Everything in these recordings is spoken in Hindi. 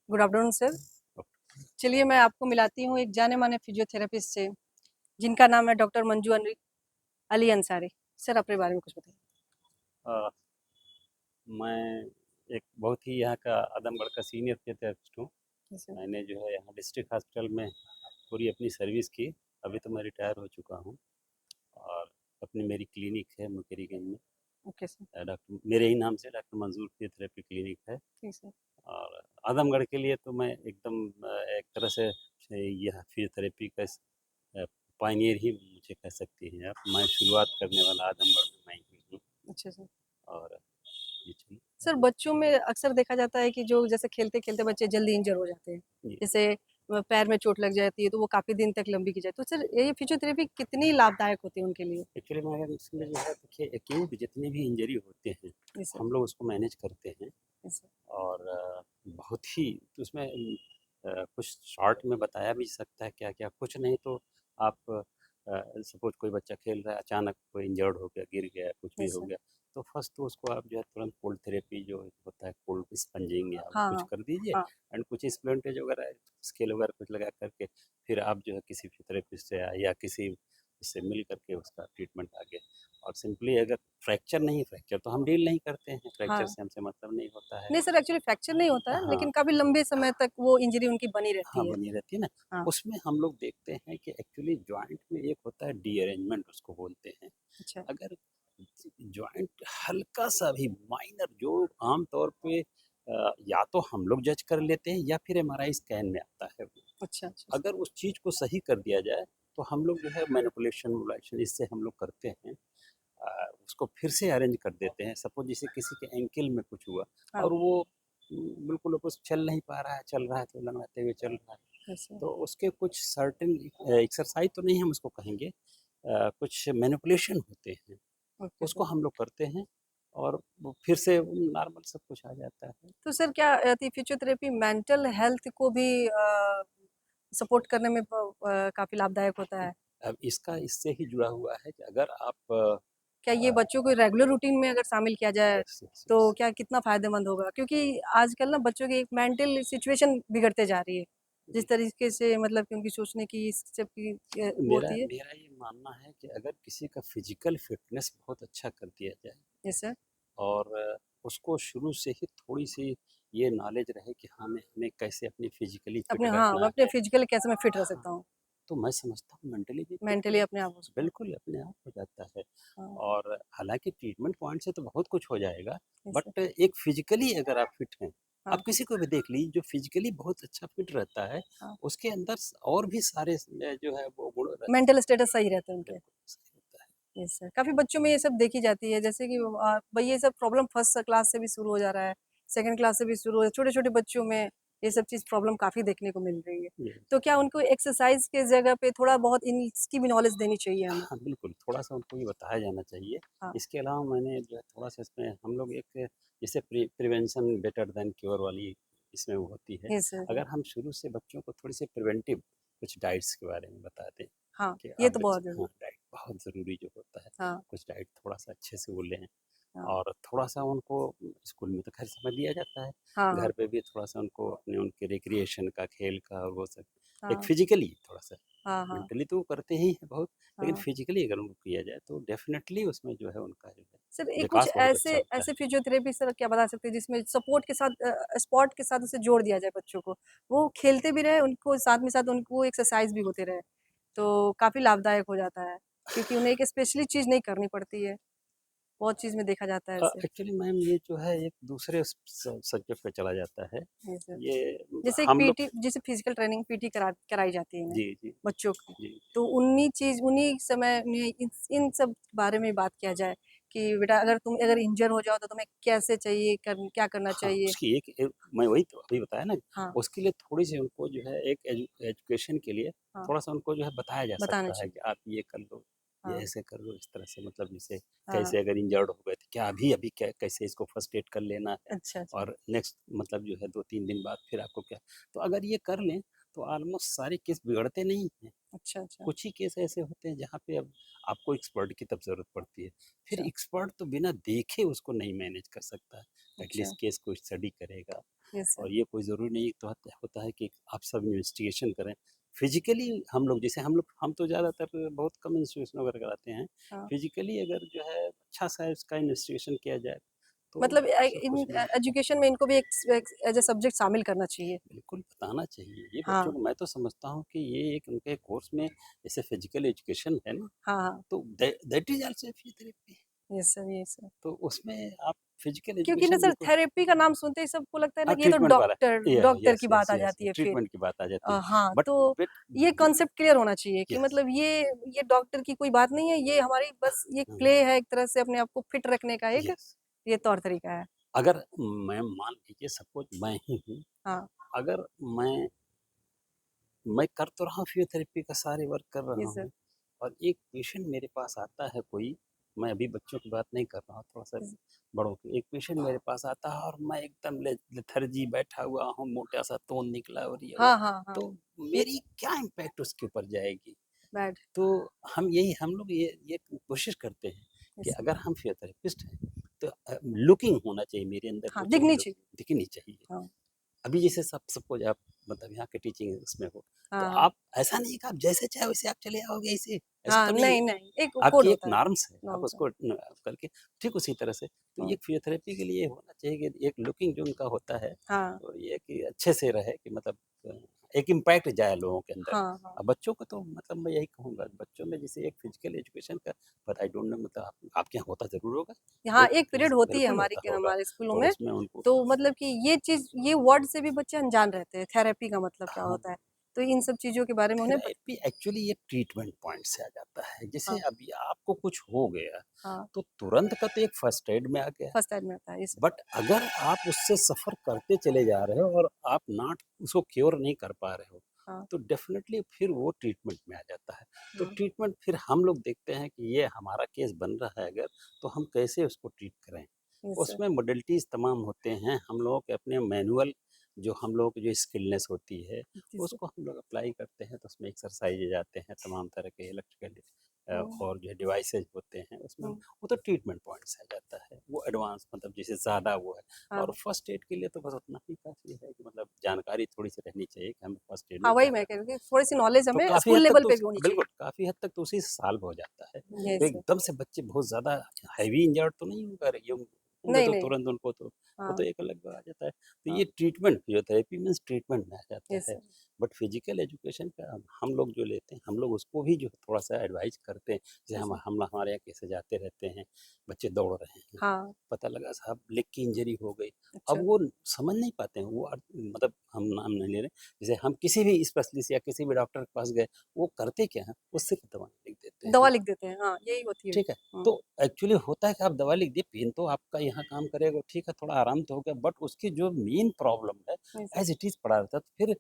Good afternoon sir. चलिए मैं आपको मिलाती हूँ एक जाने-माने फिजियोथेरेपिस्ट से, जिनका नाम है डॉक्टर मंजू अली अंसारी। सर अपने बारे में कुछ बताइए। अ, मैं एक बहुत ही यहाँ का आदमगढ़ का सीनियर फिजियोथेरेपिस्ट हूँ। जी सर। मैंने जो है यहाँ डिस्ट्रिक्ट हॉस्पिटल में पूरी अपनी सर्विस की। अभी तो मैं रिटायर हो चुका हूँ और अपनी मेरी क्लिनिक है मुकेरीगंज में। Okay sir. डॉक्टर मेरे ही नाम से डॉक्टर मंजूर फिजियोथेरेपी क्लिनिक है। जी सर। और आदमगढ़ के लिए तो मैं एकदम एक तरह से यह फिजियोथेरेपी का पायनियर ही मुझे कह सकती हैं आप। मैं शुरुआत करने वाला आदमगढ़ में मैं ही हूँ। अच्छा सर। और ये चीज़ सर बच्चों में अक्सर देखा जाता है कि जो जैसे खेलते-खेलते बच्चे जल्दी इंजर हो जाते हैं। जी जैसे पैर में चोट लग जाती है तो वो काफ़ी दिन तक लंबी की जाए। तो सर ये फिजियोथेरेपी कितनी लाभदायक होती है उनके लिए? एक्चुअली मैं इसमें जो है देखिए एक्यूट जितने भी इंजरी होते हैं जी सर। हम लोग उसको मैनेज करते हैं। जी सर। और बहुत ही तो उसमें कुछ शॉर्ट में बताया भी सकता है क्या क्या कुछ नहीं तो आप सपोज कोई बच्चा खेल रहा है अचानक कोई इंजर्ड हो गया गिर गया कुछ जी भी हो सर। गया तो फर्स्ट तो उसको आप जो है तुरंत कोल्ड थेरेपी जो होता है कोल्ड स्पंजिंग या हाँ, कुछ हाँ। कर दीजिए। हाँ। एंड कुछ स्प्लिंटेज वगैरह स्केल वगैरह कुछ लगा करके फिर आप जो है किसी फिजियोथेरेपिस्ट से या किसी से मिल करके उसका ट्रीटमेंट आगे। और सिंपली अगर फ्रैक्चर नहीं फ्रैक्चर तो हम डील नहीं करते हैं, फ्रैक्चर हाँ। से हमसे मतलब नहीं होता है। नहीं सर एक्चुअली फ्रैक्चर नहीं होता है, हाँ लेकिन काफ़ी लंबे समय तक वो इंजरी उनकी बनी हाँ रहती है। बनी रहती है ना। हाँ। उसमें हम लोग देखते हैं कि एक्चुअली जॉइंट में एक होता है रीअरेंजमेंट उसको बोलते हैं। अच्छा। अगर जॉइंट हल्का सा भी माइनर जो आम तौर पे या तो हम लोग जज कर लेते हैं या फिर एमआरआई स्कैन में आता है वो। अच्छा, अच्छा सर। अगर उस चीज़ को सही कर दिया जाए तो हम लोग जो है मैनिपुलेशन वुलाइजेशन इससे हम लोग करते हैं। उसको फिर से अरेंज कर देते हैं। सपोज जैसे किसी के एंकल में कुछ हुआ हाँ। और वो बिल्कुल कुछ चल नहीं पा रहा है, चल रहा है तो लंगड़ाते हुए चल रहा है। अच्छा। तो उसके कुछ सर्टेन एक्सरसाइज तो नहीं हम उसको कहेंगे, कुछ मैनिपुलेशन होते हैं ओके उसको सर। हम लोग करते हैं और वो फिर से नॉर्मल सब कुछ आ जाता है। तो सर क्या फिजियोथेरेपी मेंटल हेल्थ को भी सपोर्ट करने में काफ़ी लाभदायक होता है? अब इसका इससे ही जुड़ा हुआ है कि अगर आप क्या ये बच्चों को रेगुलर रूटीन में अगर शामिल किया जाए, यस यस तो यस क्या कितना फ़ायदेमंद होगा? क्योंकि आजकल ना बच्चों की एक मेंटल सिचुएशन बिगड़ते जा रही है। जिस जी। तरीके से मतलब कि उनकी सोचने की इस सब की वो मेरा होती है। मेरा ये मानना है कि अगर किसी का फिजिकल फिटनेस बहुत अच्छा कर दिया जाए यस सर। और उसको शुरू से ही थोड़ी-सी ये नॉलेज रहे कि हमें हमें कैसे अपनी फिज़िकली फिट अपने हाँ, मैं रखना अपने है। फिजिकली कैसे मैं फिट रह हाँ, सकता हूँ, तो मैं समझता हूँ मेंटली भी फिट हो मेंटली अपने जाता आप है, उसको। बिल्कुल अपने आप हो जाता है। हाँ। और हालाँकि ट्रीटमेंट पॉइंट से तो बहुत कुछ हो जाएगा, यस सर। बट एक फिज़िकली अगर आप फिट हैं, हाँ। आप किसी को भी देख लीजिए जो फिज़िकली बहुत अच्छा फिट रहता है, हाँ। उसके अंदर और भी सारे जो है वो गुण रहते मेंटल हैं, स्टेटस सही रहते हैं उनके। बिल्कुल सही होता है। Yes sir. काफ़ी बच्चों में ये सब देखी जाती है, जैसे कि भई ये सब प्रॉब्लम फर्स्ट क्लास से भी शुरू हो जा रहा है, सेकंड क्लास से भी शुरू हो छोटे-छोटे बच्चों में ये सब चीज़ प्रॉब्लम काफ़ी देखने को मिल रही है। जी। तो क्या उनको एक्सरसाइज़ की जगह पे थोड़ा बहुत इन इसकी भी नॉलेज देनी चाहिए हमें? हाँ, बिल्कुल, थोड़ा-सा उनको ये बताया जाना चाहिए। हाँ। इसके अलावा मैंने जो है थोड़ा-सा इसमें हम लोग एक जैसे प्रिवेंशन बेटर देन क्योर वाली इसमें वो होती है। Yes sir. अगर हम शुरू से बच्चों को थोड़ी-सी प्रिवेंटिव कुछ डाइट्स के बारे में बता दें हाँ, कि ये आप तो बहुत बच्चे ज़रूरी। हाँ, डाइट बहुत ज़रूरी जो होता है। हाँ। कुछ डाइट थोड़ा-सा अच्छे से वो लें हाँ। और थोड़ा-सा उनको स्कूल में तो ख़ैर समय दिया जाता है। हाँ, हाँ। घर पे भी थोड़ा-सा उनको अपने उनके रिक्रिएशन का, खेल का और वो सब एक हाँ। फिज़िकली थोड़ा-सा हाँ, हाँ। मेंटली तो वो करते ही हैं बहुत, लेकिन हाँ। फिज़िकली अगर उनको किया जाए तो डेफ़िनेटली उसमें जो है उनका जो है सर एक कुछ विकास बहुत ऐसे अच्छा होता ऐसे है। फिजियोथेरेपी सर क्या बता सकते हैं जिसमें सपोर्ट के साथ स्पॉट के साथ उसे जोड़ दिया जाए बच्चों को। वो खेलते भी रहे, उनको साथ में साथ उनको एक्सरसाइज़ भी होते रहे। तो काफ़ी लाभदायक हो जाता है, क्योंकि उन्हें एक स्पेशली चीज़ नहीं करनी पड़ती है। बहुत चीज़ में देखा जाता है ऐसे। एक्चुअली मैम ये जो है एक दूसरे सब्जेक्ट पे चला जाता है। जी सर। ये जैसे एक हम लोग पीटी जैसे फिजिकल ट्रेनिंग पीटी कराई जाती है इन्हें, जी, जी, बच्चों की। जी। तो उन्हीं समय में इन सब बारे में बात किया जाए कि बेटा अगर तुम अगर इंजर हो जाओ तो तुम्हें कैसे चाहिए क्या करना हाँ, चाहिए? उसकी एक मैं वही तो अभी बताया ना, हाँ। उसके लिए थोड़ी-सी उनको जो है एक एजुकेशन के लिए हाँ। थोड़ा-सा उनको जो है बताया जा बताना सकता है चाहिए। कि आप ये कर लो, ये हाँ। ऐसे कर लो, इस तरह से मतलब जैसे हाँ। कैसे अगर इंजर्ड हो गए तो क्या अभी-अभी क्या कैसे इसको फर्स्ट एड कर लेना है अच्छा, अच्छा। और नेक्स्ट मतलब जो है 2-3 दिन बाद फिर आपको क्या तो अगर ये कर लें तो ऑलमोस्ट सारे केस बिगड़ते नहीं हैं। अच्छा, अच्छा, कुछ ही केस ऐसे होते हैं जहाँ पे अब आपको एक्सपर्ट की तब ज़रूरत पड़ती है। फिर अच्छा, एक्सपर्ट तो बिना देखे उसको नहीं मैनेज कर सकता है। अच्छा। एटलीस्ट केस को स्टडी करेगा। Yes sir. और ये कोई ज़रूरी नहीं तो होता है कि आप सब इन्वेस्टिगेशन करें। फिज़िकली हम लोग जैसे हम तो ज़्यादातर बहुत कम इन्वेस्टिगेशन वगैरह कराते हैं। हाँ। फिज़िकली अगर जो है अच्छा-सा इसका इन्वेस्टिगेशन किया जाए तो मतलब सब इन कुछ भी एजुकेशन में इनको भी एक एज अ सब्जेक्ट शामिल करना चाहिए। बिल्कुल बताना चाहिए। ये बच्चों हाँ, को मैं तो समझता हूँ कि ये एक उनके कोर्स में जैसे फिज़िकल एजुकेशन है ना, हाँ, हाँ। तो that is also a physiotherapy. Yes sir, yes sir. तो उसमें आप फिज़िकल क्योंकि ना एजुकेशन भी सर को थेरेपी का नाम सुनते ही सबको लगता है ना हाँ, कि ये तो ट्रीटमेंट वाला डॉक्टर यस, की यस, बात आ यस, जाती है फिर। ट्रीटमेंट की बात आ जाती है। हाँ, बट तो बट ये कॉन्सेप्ट क्लियर होना चाहिए कि यस, मतलब ये डॉक्टर की कोई बात नहीं है, ये हमारी बस ये हुँ, प्ले है एक तरह से अपने आप को फिट रखने का एक यस। ये तौर तरीका है। अगर मैं मान लीजिए सपोज़ मैं ही हूँ, हाँ, अगर मैं कर तो रहा हूँ फिज़ियोथेरेपी का सारे वर्क कर रहा यस सर। हूँ और एक पेशेंट मेरे पास आता है कोई, मैं अभी बच्चों की बात नहीं कर रहा हूँ, थोड़ा-सा यस बड़ों की। एक पेशेंट मेरे पास आता है और मैं एकदम लेथर्जी बैठा हुआ हूँ, मोटा-सा तोंद निकला और ये हुआ, हाँ, हाँ, हाँ। तो ये मेरी क्या इम्पैक्ट उसके ऊपर जाएगी? बैड तो हम लोग ये कोशिश करते हैं कि यस सर। अगर हम फिजियोथेरेपिस्ट हैं तो लुकिंग होना चाहिए मेरे अंदर हाँ, वो चीज़ दिखनी लुक चाहिए। दिखनी चाहिए। हाँ, अभी जैसे सब सपोज आप मतलब यहाँ के टीचिंग उसमें हो तो हाँ, हाँ। आप ऐसा नहीं कि आप जैसे चाहे वैसे आप चले आओगे ऐसे ऐसा हाँ, तो नहीं नहीं, है। नहीं, एक कोड आपकी एक होता है, नॉर्म्स है, आप नॉर्म्स है। उसको करके ठीक उसी तरह से तो ये हाँ, फिजियोथेरेपी के लिए होना चाहिए कि एक लुकिंग जो उनका होता है हाँ, और ये कि अच्छे से रहे कि मतलब एक इम्पैक्ट जाए लोगों के अंदर। हाँ, हाँ। अब बच्चों को तो मतलब मैं यही कहूँगा बच्चों में जैसे एक फिजिकल एजुकेशन का बट आई डोंट नो मतलब आपके यहाँ होता ज़रूर होगा। यहाँ एक एक पीरियड होती है बिल्कुल होता होगा हमारे स्कूलों और में, उसमें उनको तो मतलब कि ये चीज़ ये वर्ड से भी बच्चे अनजान रहते हैं, थेरेपी का मतलब क्या हाँ होता है। तो इन सब चीज़ों के बारे में उन्हें थेरेपी एक्चुअली ये ट्रीटमेंट पॉइंट से आ जाता है। जैसे हाँ, अभी आपको कुछ हो गया, हाँ, तो तुरंत का तो एक फर्स्ट एड में आ गया। फर्स्ट एड में आता है, यस सर। बट अगर आप उससे सफ़र करते चले जा रहे हो और आप नॉट उसको क्योर नहीं कर पा रहे हो, हाँ, तो डेफ़िनेटली फिर वो ट्रीटमेंट में आ जाता है। तो हाँ, ट्रीटमेंट फिर हम लोग देखते हैं कि ये हमारा केस बन रहा है अगर, तो हम कैसे उसको ट्रीट करें। Yes sir. उसमें मॉडलिटीज़ तमाम होते हैं। हम लोगों के अपने मैनुअल जो हम लोगों की जो स्किलनेस होती है, जी सर। उसको हम लोग अप्लाई करते हैं, तो उसमें एक्सरसाइज़ेज़ आते हैं, तमाम तरह के इलेक्ट्रिकल हुँ, और जो है डिवाइसेज़ होते हैं, उसमें हुँ, वो तो ट्रीटमेंट पॉइंट्स आ जाता है। वो एडवांस मतलब जैसे ज़्यादा वो है और हाँ, फर्स्ट एड के लिए तो बस उतना ही काफ़ी है कि मतलब जानकारी थोड़ी-सी रहनी चाहिए कि हमें फर्स्ट एड हाँ, में वही क्या मैं कह करना रही है। थी, थोड़ी-सी नॉलेज तो हमें काफ़ी स्कूल हद तक लेवल तो पे भी होनी चाहिए। बिल्कुल, काफ़ी हद तक तो उसी से सॉल्व हो जाता है। तो यस सर। एकदम से बच्चे बहुत ज़्यादा हैवी इंजर्ड तो नहीं होगा ये होंगे नहीं, तो नहीं, तुरंत उनको तो वो तो हाँ, एक अलग आ जाता है। तो हाँ, ये ट्रीटमेंट फिजियोथेरेपी मीन्स ट्रीटमेंट में आ जाता यस है। सर। बट फिजिकल एजुकेशन का हम लोग जो लेते हैं, हम लोग उसको भी जो है थोड़ा-सा एडवाइस करते हैं। जैसे यस सर। हम हमारे यहाँ कैसे जाते रहते हैं, बच्चे दौड़ रहे हैं, हाँ, पता लगा साहब लेग की इंजरी हो गई। अब अच्छा, वो समझ नहीं पाते हैं, वो मतलब हम नाम नहीं ले रहे, जैसे हम किसी भी स्पेशलिस्ट या किसी भी डॉक्टर के पास गए, वो करते क्या हैं, वो सिर्फ़ दवा लिख देते दवा हैं। लिख देते हैं, हाँ, यही होती है। ठीक है, हुँ, तो एक्चुअली होता है कि आप दवा लिख दिए, पेन तो आपका यहाँ काम करेगा, ठीक है, थोड़ा आराम तो हो गया, बट उसकी जो मेन प्रॉब्लम है, yes sir. As it is पड़ा रहता है। तो फिर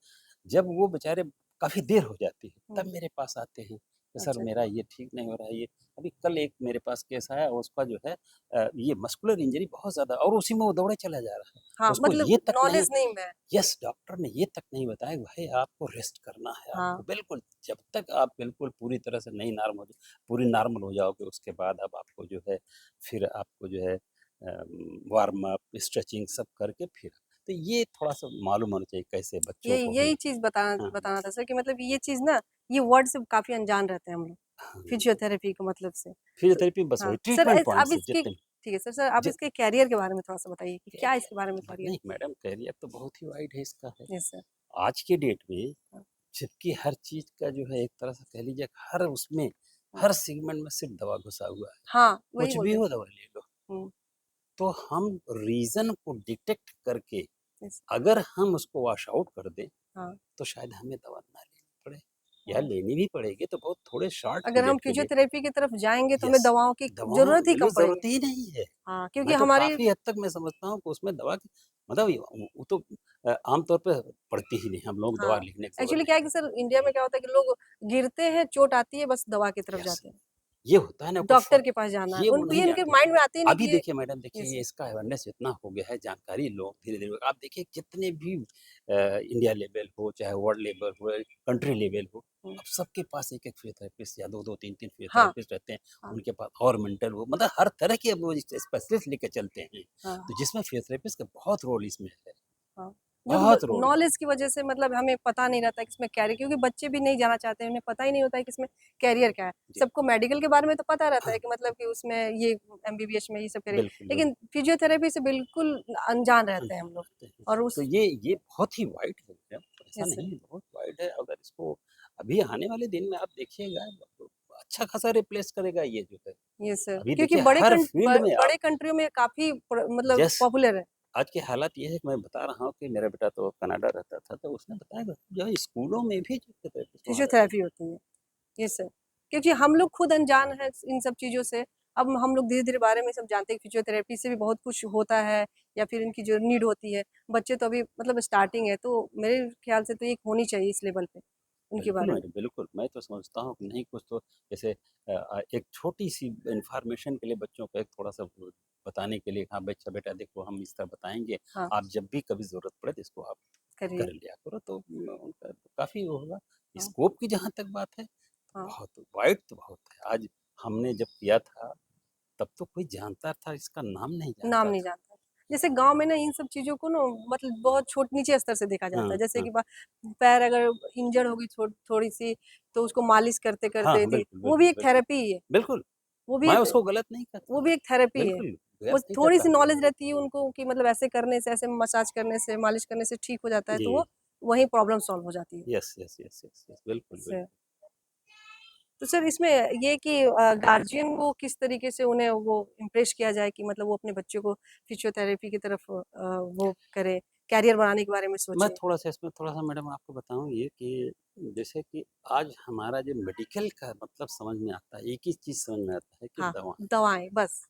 जब वो बेचारे काफ़ी देर हो जाती है, तब हुँ, मेरे पास आते हैं कि सर अच्छा, मेरा ये ठीक नहीं हो रहा है, ये अभी कल एक मेरे पास केस आया, उसका जो है ये मस्कुलर इंजरी बहुत ज़्यादा और उसी में वो दौड़े चला जा रहा है। हाँ, उसको मतलब ये तक नहीं नॉलेज नहीं है। यस, डॉक्टर ने ये तक नहीं बताया कि भाई आपको रेस्ट करना है, हाँ, आपको बिल्कुल जब तक आप बिल्कुल पूरी तरह से नहीं पूरी नॉर्मल हो जाओगे उसके बाद अब आपको जो है फिर आपको जो है वार्म अप, स्ट्रेचिंग सब करके फिर तो ये थोड़ा-सा मालूम होना चाहिए कैसे बच्चों यही को भी यही चीज़ हाँ, बताना था सर कि मतलब ये चीज़ ना, ये वर्ड से काफ़ी अनजान रहते हैं हम लोग, हाँ, फिज़ियोथेरेपी के मतलब से। तो फिज़ियोथेरेपी बस वही हाँ, सर ट्रीटमेंट पॉइंट आप से इसकी जितने ठीक है सर आप जित इसके करियर के बारे में थोड़ा-सा बताइए कि क्या इसके बारे में करियर करियर नहीं मैडम करियर तो बहुत ही वाइड है इसका है। Yes sir. आज के डेट में हाँ, जबकि हर चीज़ का जो है एक तरह से कह लीजिए हर उसमें, हाँ, हर सेगमेंट में सिर्फ़ दवा घुसा हुआ है। हाँ, वही कुछ बोल भी रहे हो हैं। दवा ले लो। हुँ, तो हम रीज़न को डिटेक्ट करके यस अगर हम उसको वॉश आउट कर दें, हाँ, तो शायद हमें दवा ना लेनी पड़े या हाँ। लेनी भी पड़ेगी तो बहुत थोड़े शॉर्ट अगर हम पीरियड के लिए। फिज़ियोथेरेपी की तरफ जाएँगे तो हमें यस, दवाओं की दवाओं ज़रूरत ही बिल्कुल कम पड़ेगी। ज़रूरत ही नहीं है। हाँ, क्योंकि मैं तो हमारी काफ़ी हद तक मैं समझता हूँ कि उसमें दवा की मतलब वो तो आम तौर पे पड़ती ही नहीं, हम लोग दवा हाँ, लिखने की ज़रूरत एक्चुअली नहीं क्या है कि पड़ती। सर इंडिया में क्या होता है कि लोग गिरते हैं, चोट आती है, बस दवा की तरफ यस, जाते हैं। ये होता है ना, कोई डॉक्टर के पास जाना है, ये वो उनको नहीं ये उनके जानते माइंड थे। में आते ही नहीं अभी कि ये देखिए मैडम, देखिए यस ये इसका अवेयरनेस इतना हो गया है, जानकारी लोग धीरे-धीरे, आप देखिए जितने भी इंडिया लेवल हो, चाहे वर्ल्ड लेवल हो, कंट्री लेवल हो, हुँ, अब सबके पास एक-एक फिजियोथेरेपिस्ट या 2-2 3-3 हाँ, फिजियोथेरेपिस्ट रहते हैं। हाँ, उनके पास और मेंटल वो मतलब हर तरह के वो स्पेशलिस्ट लेके चलते हैं। हाँ, तो जिसमें फिजियोथेरेपिस्ट का बहुत रोल इसमें है, हाँ। जो न बहुत रोल है। नॉलेज की वजह से मतलब हमें पता नहीं रहता है कि इसमें कैरियर क्योंकि बच्चे भी नहीं जाना चाहते हैं, उन्हें पता ही नहीं होता है कि इसमें कैरियर क्या है। जी। सबको मेडिकल के बारे में तो पता रहता हाँ, है कि मतलब कि उसमें ये एमबीबीएस में ये सब करिए, बिल्कुल, बिल्कुल। लेकिन फिजियोथेरेपी से बिल्कुल अनजान रहते हैं हम लोग करते हैं। और तो उस ये बहुत ही वाइड है भैया, ऐसा यस सर, नहीं है, बहुत वाइड है। अगर इसको अभी आने वाले दिन में आप देखिएगा, अच्छा खासा रिप्लेस करेगा ये जो है। यस सर, अभी क्योंकि देखिए हर फील्ड में आप बड़े कंट्रियों में काफ़ी मतलब जस्ट पॉपुलर है। आज की हालत ये है कि मैं बता रहा हूँ कि मेरा बेटा तो कनाडा रहता था, तो उसने बताया कि जो है स्कूलों में भी जो थेरेपिस्ट वहाँ रहते फिजियोथेरेपी थे। होती है। यस सर, क्योंकि हम लोग खुद अनजान हैं इन सब चीज़ों से। अब हम लोग धीरे-धीरे बारे में सब जानते हैं कि फिजियोथेरेपी से भी बहुत कुछ होता है या फिर इनकी जो नीड होती है। बच्चे तो अभी मतलब स्टार्टिंग है, तो मेरे ख़्याल से तो ये होनी चाहिए इस लेवल पे, उनके बिल्कुल बारे में। मैडम, बिल्कुल। मैं तो समझता हूँ कि नहीं कुछ तो जैसे एक छोटी-सी इन्फॉर्मेशन के लिए बच्चों को एक थोड़ा-सा वो बताने के लिए, हाँ, बच्चा बेटा देखो हम इस तरह बताएँगे, हाँ, आप जब भी कभी ज़रूरत पड़े तो इसको आप करिए। कर लिया करो, तो उनका काफ़ी वो होगा। हाँ, स्कोप की जहाँ तक बात है, तो हाँ, बहुत वाइड तो बहुत है। आज हमने जब किया था, तब तो कोई जानता था, इसका नाम नहीं नाम जानता नहीं था। जानता। जैसे गाँव में ना इन सब चीज़ों को ना मतलब बहुत नीचे स्तर से देखा जाता हाँ, है। जैसे हाँ। कि पैर अगर इंजर्ड हो गई थोड़ी-सी, तो उसको मालिश हाँ, करते-करते हाँ, थी, बिल्कुल, वो भी बिल्कुल, एक बिल्कुल। थेरेपी ही है। बिल्कुल, वो भी मैं एक उसको गलत नहीं वो कहता। भी एक थेरेपी है। बिल्कुल, वो गलत नहीं थोड़ी-सी कहता। नॉलेज रहती है उनको कि मतलब ऐसे करने से, ऐसे मसाज करने से, मालिश करने से ठीक हो जाता है, तो वो जी। वहीं प्रॉब्लम सॉल्व हो जाती है। Yes, yes, yes, yes, yes. बिल्कुल, इससे बिल्कुल। तो सर इसमें ये कि गार्जियन को किस तरीके से उन्हें वो इम्प्रेस किया जाए कि मतलब वो अपने बच्चों को फिजियोथेरेपी की तरफ वो करे, करियर बनाने के बारे में मैं सोचे? थोड़ा-सा इसमें थोड़ा-सा मैडम आपको बताऊँ ये कि जैसे कि आज हमारा जो मेडिकल का मतलब समझ में आता है, एक ही चीज़ समझ में आता है कि हाँ, दवा। दवाएँ बस।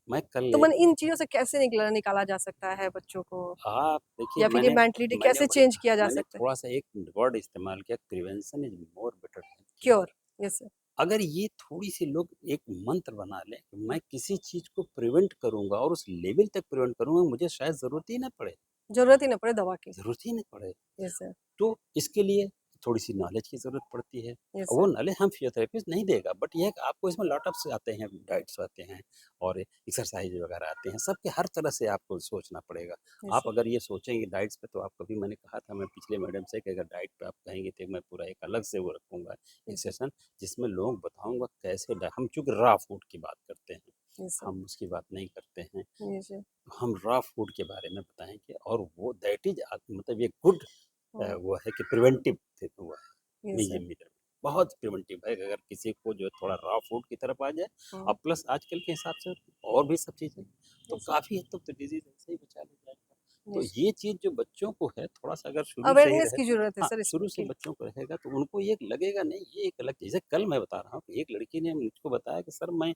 मैं कल तो एक मतलब इन चीज़ों से कैसे निकाला जा सकता है बच्चों को? आप देखिए या फिर ये मेंटालिटी मैंने कैसे वही चेंज कहा, किया जा मैंने सकता है? थोड़ा-सा एक वर्ड इस्तेमाल किया, prevention is more better than cure. Cure, yes sir. अगर ये थोड़ी-सी लोग एक मंत्र बना लें कि मैं किसी चीज़ को प्रिवेंट करूँगा और उस लेवल तक प्रिवेंट करूँगा, मुझे शायद ज़रूरत ही ना पड़े, ज़रूरत ही ना पड़े दवा की। ज़रूरत ही ना पड़े। यस सर, तो इसके लिए थोड़ी-सी नॉलेज की ज़रूरत पड़ती है। यस वो सर, नॉलेज हम फिजियोथेरेपिस्ट नहीं देगा, बट ये है कि आपको इसमें लॉट ऑफ आते हैं, डाइट्स आते हैं और एक्सरसाइज़ वगैरह आते हैं। सबके हर तरह से आपको सोचना पड़ेगा। यस आप सर, अगर ये सोचेंगे डाइट्स पे, तो आप कभी, मैंने कहा था मैं पिछले मैडम से कि अगर डाइट पे आप कहेंगे तो मैं पूरा एक अलग से वो रखूँगा एक यस सर, सेशन, जिसमें लोगों को बताऊँगा कैसे हम चूँकि रॉ फूड की बात करते हैं, यस सर, हम उसकी बात नहीं करते हैं। Yes sir. हम रॉ फूड के बारे में बताएँगे और वो दैट इज़ मतलब ये गुड हुँ, वो है कि प्रिवेंटिव थे वो है यस सर, म्यूजियम में बहुत प्रिवेंटिव है। अगर किसी को जो है थोड़ा रॉ फूड की तरफ आ जाए हुँ, और प्लस आजकल के हिसाब से और भी सब चीज़ें, तो यस सर, काफ़ी हद तक तो डिजीज ऐसे ही बचा लिया जाएगा। तो यस ये चीज़ जो बच्चों को है थोड़ा सा अगर शुरू से ही अवेयरनेस रहे, की ज़रूरत है हाँ, सर शुरू इसमें से कि बच्चों को रहेगा तो उनको ये लगेगा नहीं, ये एक अलग चीज़ है। कल मैं बता रहा हूँ कि एक लड़की ने मुझको बताया कि सर मैं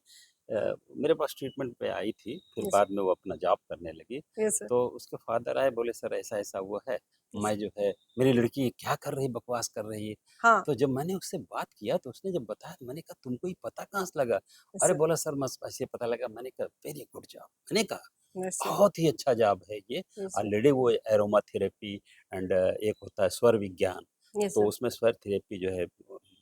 मेरे पास ट्रीटमेंट पे आई थी, फिर यस बाद में वो अपना जॉब करने लगी। यस सर, तो उसके फादर आए, बोले सर ऐसा-ऐसा हुआ है, यस मैं जो है मेरी लड़की क्या कर रही, बकवास कर रही है। हाँ, तो जब मैंने उससे बात किया तो उसने जब बताया, तो मैंने कहा तुमको ये पता कहाँ से लगा? यस अरे सर, बोला सर बस ऐसे पता लगा। मैंने कहा वेरी गुड जॉब। मैंने कहा यस सर, बहुत ही अच्छा जॉब है ये। यस सर, ऑलरेडी वो एरोमा थेरेपी एंड एक होता है स्वर विज्ञान, यस तो सर, उसमें स्वर थेरेपी जो है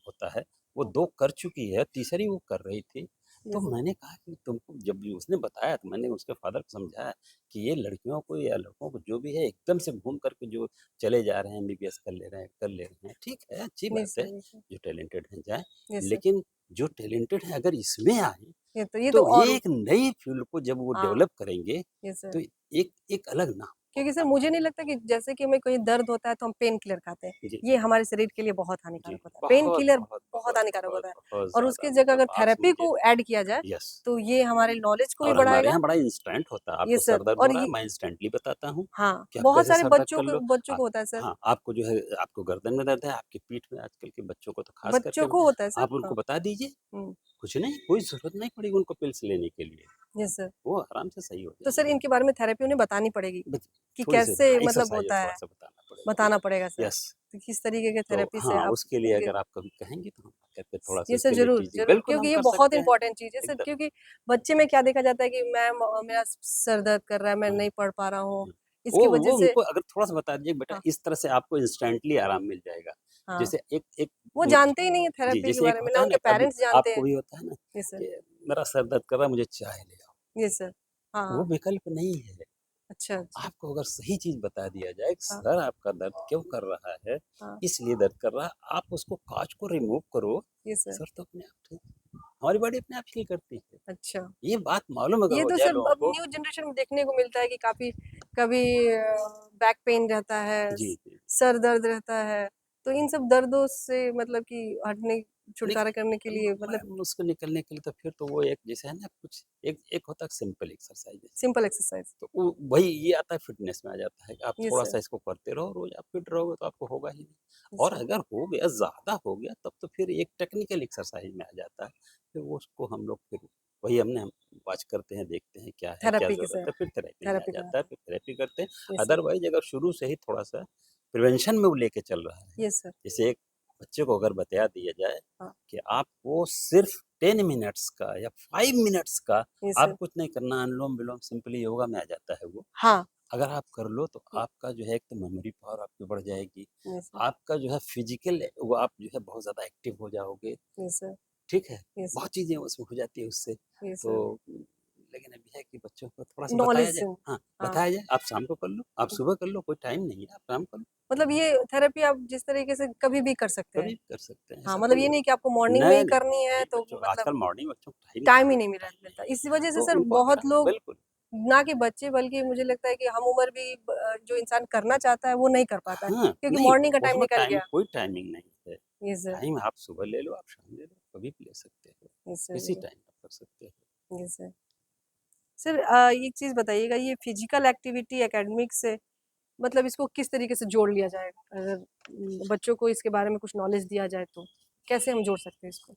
होता है, वो 2 कर चुकी है, तीसरी वो कर रही थी। तो यस सर, मैंने कहा कि तुमको जब भी उसने बताया, तो मैंने उसके फादर को समझाया कि ये लड़कियों को या लड़कों को जो भी है एकदम से घूम करके जो चले जा रहे हैं, एमबीबीएस कर ले रहे हैं, ठीक है, अच्छी यस बात है, सर, यस सर, जो टैलेंटेड हैं जाएँ। यस सर, लेकिन जो टैलेंटेड हैं अगर इसमें आएँ, ये तो तो और ये एक नई फ़ील्ड को जब वो हाँ, डेवलप करेंगे, यस सर। तो एक एक अलग नाम क्योंकि होगा सर मुझे नहीं लगता कि जैसे कि हमें कोई दर्द होता है तो हम पेन किलर खाते हैं। जी, ये हमारे शरीर के लिए बहुत जी। हानिकारक होता है। पेन बहुत, किलर बहुत, बहुत बहुत, हानिकारक बहुत, होता है बहुत और ज़्यादा उसकी जगह मतलब अगर आप थेरेपी समझिए। को ऐड किया जाए, यस। तो ये हमारे नॉलेज को भी और हमारे बढ़ाएगा। यहाँ बड़ा इंस्टेंट होता है, ये आपको सर सर दर्द हो और रहा है, ये मैं इंस्टेंटली बताता हूँ हाँ, कि आप बहुत कैसे सारे सर दर्द कर लो। बच्चों आप को होता है सर। हाँ, आपको जो है आपको गर्दन में दर्द है, आपकी पीठ में, आजकल के बच्चों को तो ख़ास बच्चों करके को होता है सर। आप उनको हाँ, बता दीजिए, हुँ, कुछ नहीं, कोई ज़रूरत नहीं पड़ेगी उनको पिल्स लेने के लिए, यस सर। वो आराम से सही हो तो सर जाएँगे। इनके बारे में थेरेपी उन्हें बतानी पड़ेगी बस कि थोड़ी-सी कैसे हाँ, मतलब एक्सरसाइज़ होता है, थोड़ा-सा बताना पड़ेगा। बताना पड़ेगा सर। यस। तो किस तरीके के तो थेरेपी से हाँ, आप उसके लिए उनके अगर आप कभी कहेंगी तो हम करके थोड़ा-सा ये सर उसके लिए ज़रूर, टीचिंग ज़रूर बिल्कुल हम क्योंकि ये कर बहुत सकते हैं, इम्पोर्टेंट चीज़ है सर एकदम। क्योंकि बच्चे में क्या देखा जाता है कि मैम मेरा सर दर्द कर रहा है, मैं हाँ, नहीं पढ़ पा रहा हूँ, हाँ। इसकी वजह वो से उनको अगर थोड़ा-सा बता दीजिए बेटा हाँ, इस तरह से आपको इंस्टेंटली आराम मिल जाएगा। हाँ। जैसे एक एक वो मुझ जानते ही नहीं है जी, थेरेपी के जैसे एक बारे में, होता ना है ना उनके कभी पेरेंट्स जानते आपको हैं। भी होता है ना यस सर, कि मेरा सर दर्द कर रहा है मुझे चाय ले आओ, यस सर। वो हाँ, विकल्प नहीं है। अच्छा, अच्छा। आपको अगर सही चीज़ बता दिया जाए कि हाँ, सर आपका दर्द क्यों कर रहा है, हाँ, इसलिए दर्द कर रहा है, आप उसको काँच को रिमूव करो, यस सर। सर तो अपने आप ठीक हमारी बॉडी अपने आप हील करती है। अच्छा। ये बात मालूम अगर ये हो तो जाए सर लोगों अब को न्यू जनरेशन में देखने को मिलता है कि काफ़ी कभी बैक पेन रहता है, जी, जी। सर दर्द रहता है, तो इन सब दर्दों से मतलब कि हटने निक छुटकारा करने के लिए मतलब मैम उसको निकलने के लिए तो फिर तो वो एक जैसे है ना कुछ एक एक होता है सिंपल एक्सरसाइज है। Simple exercise. तो वो वही ये आता है फिटनेस में आ जाता है कि आप यस सर, थोड़ा-सा इसको करते रहो, रोज़ आप फिट रहोगे तो आपको होगा ही नहीं। यस और सर। अगर हो गया, ज़्यादा हो गया तब तो फिर एक टेक्निकल एक्सरसाइज में आ जाता है। फिर वो उसको हम लोग फिर वही हमने वॉच करते हैं, देखते हैं क्या है, क्या थेरेपी के ज़रूरत से है, फिर थेरेपी में आ थेरेपी जाता है, कराते हैं। फिर थेरेपी करते हैं। यस सर, अदरवाइज़ अगर शुरू से ही थोड़ा-सा प्रिवेंशन में वो लेके चल रहा है, यस सर। जैसे एक बच्चे को अगर बता दिया जाए हाँ, कि आपको सिर्फ़ 10 मिनट्स का या 5 मिनट्स का यस आप सर। कुछ नहीं करना, अनुलोम-विलोम सिंपली योगा में आ जाता है वो। हाँ, अगर आप कर लो तो आपका जो है एक तो मेमोरी पावर आपकी बढ़ जाएगी, यस सर, आपका जो है फिज़िकल वो आप जो है बहुत ज़्यादा एक्टिव हो जाओगे, यस सर, ठीक है? यस सर, बहुत चीज़ें उसमें हो जाती है उससे। Yes sir. तो लेकिन अभी है कि बच्चों को थोड़ा-सा बताया नॉलेज जाए हाँ, हाँ, बताया जाए आप शाम को कर लो, आप सुबह कर लो, कोई टाइम नहीं है, आप शाम को मतलब ये थेरेपी आप जिस तरीके से कभी भी कर सकते हैं। कभी कर सकते हैं, हाँ, ऐसा मतलब कोई ये नहीं कि आपको मॉर्निंग में नहीं, ही नहीं, करनी है नहीं तो बच्चों मतलब आजकल मॉर्निंग बच्चों को टाइम टाइम ही कहाँ नहीं टाइम नहीं मिलता। है। इसी वजह से तो सर उनको अगर बहुत हाँ, लोग बिल्कुल। ना कि बच्चे बल्कि मुझे लगता है कि हम उम्र भी जो इंसान करना चाहता है वो नहीं कर पाता है हाँ, क्योंकि नहीं मॉर्निंग का टाइम उसमें निकल टाइम गया। कोई टाइमिंग नहीं है। यस सर, टाइम आप सुबह ले लो, आप शाम ले लो, कभी भी ले सकते हो। यस किसी सर, टाइम आप कर सकते हो। Yes sir. सर एक चीज़ बताइएगा ये फिजिकल एक्टिविटी एकेडमिक से मतलब इसको किस तरीके से जोड़ लिया जाए? अगर बच्चों को इसके बारे में कुछ नॉलेज दिया जाए तो कैसे हम जोड़ सकते हैं इसको?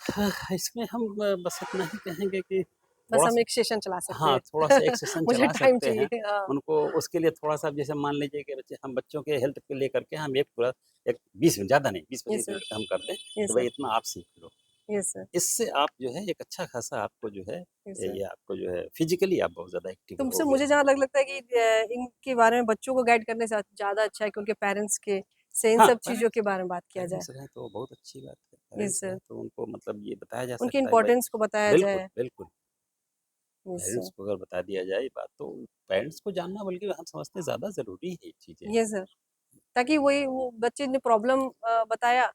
हाँ, इसमें हम बस इतना ही कहेंगे कि बस हम थोड़ा-सा एक सेशन चला सकते हाँ, थोड़ा-सा एक हैं। सेशन मुझे चला टाइम सकते हैं। चाहिए। हाँ, उनको उसके लिए थोड़ा-सा जैसे मान लीजिए कि बच्चे हम बच्चों के हेल्थ को लेकर के हम एक पूरा एक 20 ज़्यादा नहीं 20-25 यस सर, मिनट का हम कर दें कि यस भाई सर, इतना आप सीख लो। यस सर, इससे आप जो है एक अच्छा खासा आपको जो है यस सर। ये आपको जो है फिज़िकली आप बहुत ज़्यादा एक्टिव तो सर रहोगे। मुझे जहाँ तक लगता है कि इनके बारे में बच्चों को गाइड करने से ज़्यादा अच्छा है कि उनके पेरेंट्स के से इन हाँ, सब चीज़ों पेरेंट्स के बारे में बात किया जाए। पेरेंट्स रहें तो बहुत अच्छी बात है। यस पेरेंट्स सर, रहें तो उनको मतलब ये बताया जा उनकी सकता है कि भाई इम्पोर्टेंस को बताया बिल्कुल, जाए। बिल्कुल। यस पेरेंट्स सर, को अगर बता दिया जाए ये बात तो पेरेंट्स को जानना बल्कि हम समझते हैं ज़्यादा ज़रूरी है ये चीज़ें। Yes sir. ताकि वही वो बच्चे ने प्रॉब्लम बताया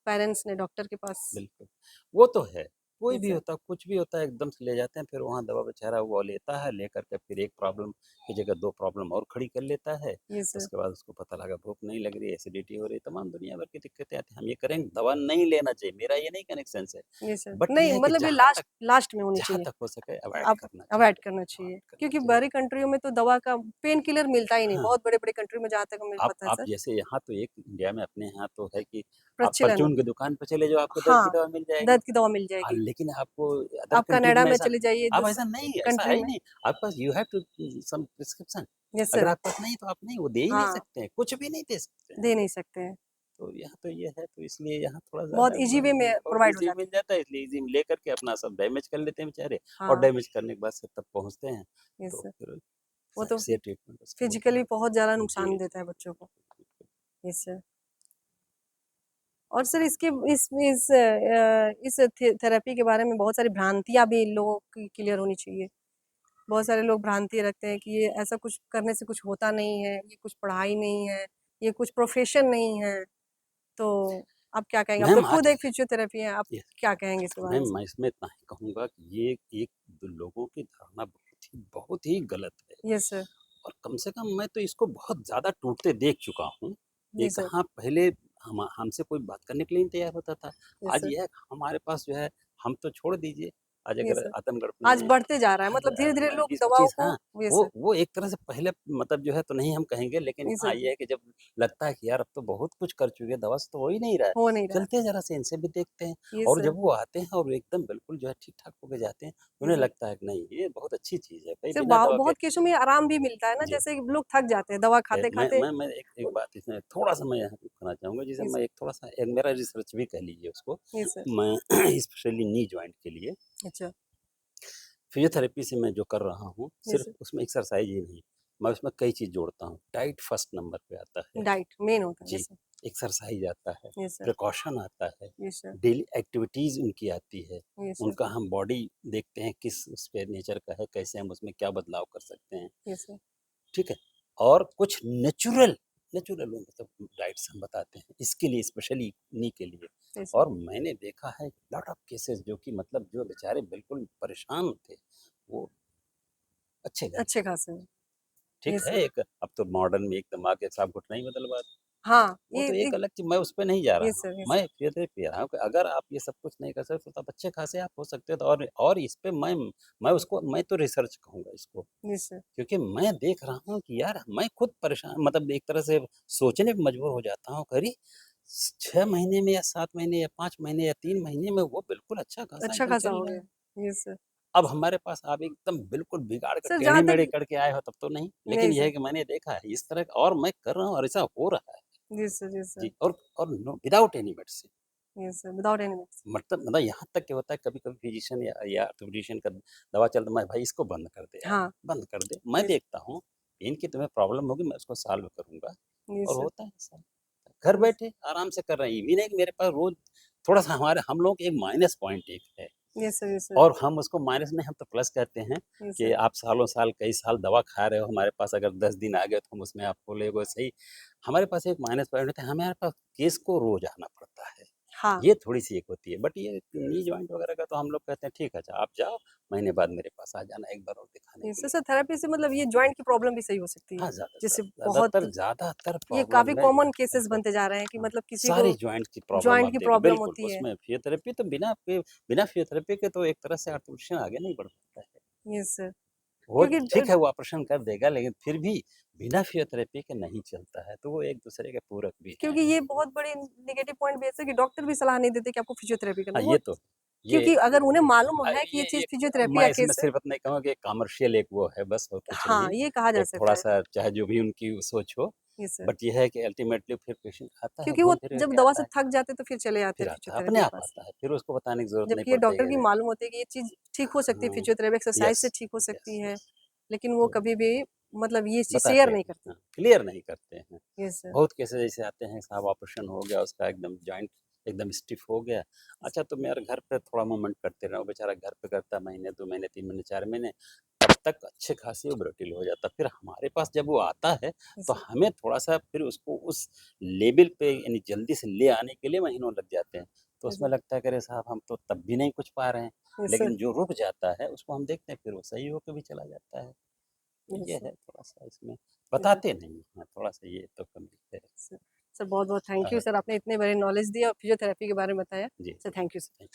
पेरेंट्स ने डॉक्टर के पास। बिल्कुल, वो तो है। कोई यस भी सर, होता कुछ भी होता है एकदम से ले जाते हैं फिर वहाँ दवा बेचारा वो लेता है, लेकर के फिर एक प्रॉब्लम की जगह 2 प्रॉब्लम और खड़ी कर लेता है। यस सर, उसके बाद उसको पता लगा भूख नहीं लग रही है, एसिडिटी हो रही है, तमाम दुनिया भर की दिक्कतें आती हैं। हम ये करेंगे दवा नहीं लेना चाहिए, मेरा ये नहीं कहने का सेंस है। Yes sir. बट ये नहीं है कि मतलब ये लास्ट लास्ट में होनी चाहिए। जहाँ तक हो सके अवॉइड आप करना अवॉइड चाहिए, करना चाहिए अवॉइड करना क्योंकि चाहिए। बाहरी कंट्रियों में तो दवा का पेन किलर मिलता ही नहीं। हाँ। बहुत बड़े-बड़े कंट्री में जहाँ तक हमें पता है आप सर। जैसे यहाँ तो एक इंडिया में अपने यहाँ तो है कि आप प्रचलन है। परचून की दुकान पे चले जाओ, आपको दर्द की हाँ, दवा मिल जाएगी। दर्द की दवा मिल जाएगी। लेकिन आपको अदर आप कंट्रीज़ कनाडा में में ऐसा चले जाइए अब दूस ऐसा नहीं है, ऐसा कंट्री है ही में। नहीं। आपके पास you have to some prescription yes अगर सर। आपके पास नहीं तो आप नहीं वो दे ही नहीं हाँ, सकते हैं, कुछ भी नहीं दे सकते हैं। दे नहीं सकते हैं। तो यहाँ तो ये है तो इसलिए यहाँ थोड़ा बहुत ज़्यादा ईज़ी वे में बहुत प्रोवाइड हो ईज़ी जाती मिल है। जाता है इसलिए ईज़ी में लेकर के अपना सब डैमेज कर लेते हैं बेचारे और हाँ, डैमेज करने के बाद से तब पहुँचते हैं, यस तो सर। फिर वो साइड तो से ट्रीटमेंट उसका होता फिज़िकली है। बहुत ज़्यादा जी, नुकसान जी। देता है बच्चों को। Yes sir. और सर इसके इस थेरेपी के बारे में बहुत सारी भ्रांतियाँ भी लोगों की क्लियर होनी चाहिए। बहुत सारे लोग भ्रांति रखते हैं कि ये ऐसा कुछ करने से कुछ होता नहीं है, ये कुछ पढ़ाई नहीं है, ये कुछ प्रोफ़ेशन नहीं है। तो आप क्या कहेंगे? आप तो मैम खुद आज एक फिज़ियोथेरेपी हैं, आप ये क्या कहेंगे इसके बारे मैम में सर? मैं इसमें इतना ही कहूँगा कि ये एक लोगों की धारणा बहुत ही गलत है यस सर। और कम से कम मैं तो इसको बहुत ज़्यादा टूटते देख चुका हूँ। ये जी सर। कहाँ पहले हमसे कोई बात करने के लिए नहीं तैयार होता था। यस आज सर। ये है हमारे पास जो है हम तो छोड़ दीजिए, आज ये अगर सर। आजमगढ़ आज में बढ़ते जा रहा है, आज मतलब धीरे-धीरे लोग 20-25 दवाओं को हाँ, ये सर, वो एक तरह से पहले मतलब जो है तो नहीं हम कहेंगे, लेकिन ये हाँ, सर, ये है कि जब लगता है कि यार अब तो बहुत कुछ कर चुके हैं, दवा से तो हो ही नहीं रहा है, हो नहीं रहा है। चलते हैं ज़रा से इनसे भी देखते हैं। ये और सर, जब वो आते हैं और एकदम बिल्कुल जो है ठीक-ठाक होके जाते हैं, तो ये उन्हें सर। लगता है कि नहीं, ये बहुत अच्छी चीज़ है भई, सिर्फ बिना दवा के बहुत केसों में आराम भी मिलता है ना, जी। जैसे कि लोग थक जाते हैं दवा है, खाते-खाते। मैं एक एक बात इसमें थोड़ा-सा मैं यहाँ कहना चाहूँगा, जैसे ये मैं सर, एक थोड़ा-सा एक मेरा रिसर्च भी कह लीजिए उसको, ये सर। मैं स्पेशली नी जॉइंट के लिए अच्छा, फिजियोथेरेपी से मैं जो कर रहा हूँ, ये सिर्फ़ सर। उसमें एक्सरसाइज़ ही नहीं, मैं उसमें कई चीज़ जोड़ता हूँ। डाइट फर्स्ट नंबर पे आता है। डाइट मेन होता है। जी, यस सर, एक्सरसाइज़ आता है, यस सर, प्रिकॉशन आता है, यस सर, डेली एक्टिविटीज़ उनकी आती है, यस सर, उनका हम बॉडी देखते हैं किस उस पे नेचर का है, कैसे हम उसमें क्या बदलाव कर सकते हैं, यस सर, ठीक है? और कुछ नेचुरल नेचुरल मतलब डाइट्स हम बताते हैं, इसके लिए स्पेशली नी के लिए। Yes sir. और मैंने देखा है लॉट ऑफ केसेस जो कि मतलब जो बेचारे बिल्कुल परेशान थे, वो अच्छे गए। अच्छे खासे हैं। ठीक यस है, सर। एक अब तो मॉडर्न में एकदम आके साहब घुटना ही बदलवा दें, हाँ, वो ये तो एक एक अलग चीज़, मैं उस पे नहीं जा रहा यस हूँ। सर, यस मैं सर, फिज़ियोथेरेपी रहा हूँ कि अगर आप ये सब कुछ नहीं कर सकते तो आप अच्छे खासे आप हो सकते हो, तो और इस पे मैं उसको मैं तो रिसर्च कहूँगा इसको। यस सर, क्योंकि मैं देख रहा हूँ कि यार मैं खुद परेशान मतलब एक तरह से सोचने पे मजबूर हो जाता हूँ, अरे 6 महीने में या 7 महीने या 5 महीने या 3 महीने में वो बिल्कुल अच्छा खासा अच्छा एकदम खासा चल हो रहा गया। है। Yes sir. अब हमारे पास आप एकदम बिल्कुल बिगाड़ कर सर जहाँ टेढ़े-मेढ़े तक करके आए हो तब तो नहीं, लेकिन नहीं ये सर। है कि मैंने देखा है इस तरह का और मैं कर रहा हूँ और ऐसा हो रहा है। यस सर, यस सर, जी, और no without any medicine yes sir, without any medicine. मतलब यहाँ तक कि होता है कभी-कभी फिजिशियन या ऑर्थोपेडिशियन का दवा चलता, मैं भाई इसको बंद कर दे यार, हाँ, बंद कर दे। मैं यस, देखता हूँ, इनकी तुम्हें प्रॉब्लम होगी मैं उसको सॉल्व करूँगा यस और सर, होता है ऐसा। घर यस, बैठे आराम से कर रहे हैं, ये भी नहीं कि मेरे पास रोज़ थोड़ा-सा हम लोगों के एक माइनस पॉइंट एक है यस सर, यस सर, और हम उसको माइनस नहीं हम तो प्लस कहते हैं यस कि सर। आप सालों-साल कई साल दवा खा रहे हो, हमारे पास अगर 10 दिन आ गए तो हम उसमें आपको लेगो सही। हमारे पास एक माइनस पॉइंट होता है, हमारे पास केस को रोज़ आना पड़ता है। हाँ, ये थोड़ी-सी एक होती है, बट ये नी जॉइंट वगैरह का तो हम लोग कहते हैं ठीक है अच्छा आप जाओ, महीने बाद मेरे पास आ जाना एक बार और दिखाने यस के सर, लिए। सर थेरेपी से मतलब ये जॉइंट की प्रॉब्लम भी सही हो सकती है। हाँ, जैसे ज़्यादातर बहुत ज़्यादातर ये काफ़ी प्रॉब्लम में कॉमन केसेस बिल्कुल बनते जा रहे हैं कि हाँ, मतलब किसी को सारी जॉइंट की प्रॉब्लम जॉइंट आप की देखिए प्रॉब्लम बिल्कुल, होती है। उसमें फिजियोथेरेपी तो बिना फिजियोथेरेपी के तो एक तरह से ऑर्थोपेडिशियन आगे नहीं बढ़ सकता है। यस सर, वो क्योंकि ठीक है वो ऑपरेशन कर देगा लेकिन फिर भी बिना फिजियोथेरेपी के नहीं चलता है, तो वो एक-दूसरे के पूरक भी हैं। क्योंकि ये बहुत बड़ी नेगेटिव पॉइंट भी ऐसे कि डॉक्टर भी सलाह नहीं देते कि आपको फिजियोथेरेपी करनी हाँ, है। वो ये तो ये क्योंकि अगर उन्हें मालूम है कि ये ये चीज़ एक फिजियोथेरेपी या मैं इसमें केस है सिर्फ इतना ही कहूँगा कि कमर्शियल एक वो है बस और कुछ हाँ, नहीं। ये कहा जा एक सकता है। थोड़ा-सा चाहे जो भी उनकी सोच हो, यस सर, बट ये है कि अल्टीमेटली फिर पेशेंट आता है, क्योंकि वो घूम फिर जब के दवा आता से है, थक जाते तो फिर चले आते फिर हैं आता है, फिजियोथेरेपी अपने के आप पास। आता है, फिर उसको बताने की ज़रूरत नहीं जबकि ये पड़ती डॉक्टर है की कि मालूम होती है कि ये चीज़ ठीक हो सकती है, हाँ, फिजियोथेरेपी एक्सरसाइज से यस, ठीक हो सकती है, यस। लेकिन वो तो कभी भी मतलब ये चीज़ बताते शेयर नहीं नहीं, करते। हाँ, क्लियर नहीं करते हैं। यस सर, बहुत केसेज़ ऐसे आते हैं साहब ऑपरेशन हो गया उसका एकदम जॉइंट एकदम स्टिफ़ हो गया। अच्छा तुम यार घर पे थोड़ा मूवमेंट करते रहो, बेचारा घर पे करता है महीने, 2 महीने, 3 महीने, 4 महीने, तब तक अच्छे खासी वो ब्रिटल हो जाता है। फिर हमारे पास जब वो आता है, यस तो सर, हमें थोड़ा-सा फिर उसको उस लेवल पे यानी जल्दी से ले आने के लिए महीनों लग जाते हैं। तो यस उसमें सर, लगता है कि अरे साहब हम तो तब भी नहीं कुछ पा रहे हैं, यस सर, लेकिन जो रुक जाता है उसको हम देखते हैं फिर वो सही होके भी चला जाता है। तो यस ये सर, है थोड़ा-सा इसमें यस सर, बताते नहीं हैं, थोड़ा-सा ये तो कमी है। सर। सर बहुत-बहुत थैंक यू हाँ, सर, आपने इतने बड़े नॉलेज दिए और फिजियोथेरेपी के बारे में बताया। जी, sir thank you sir. Thank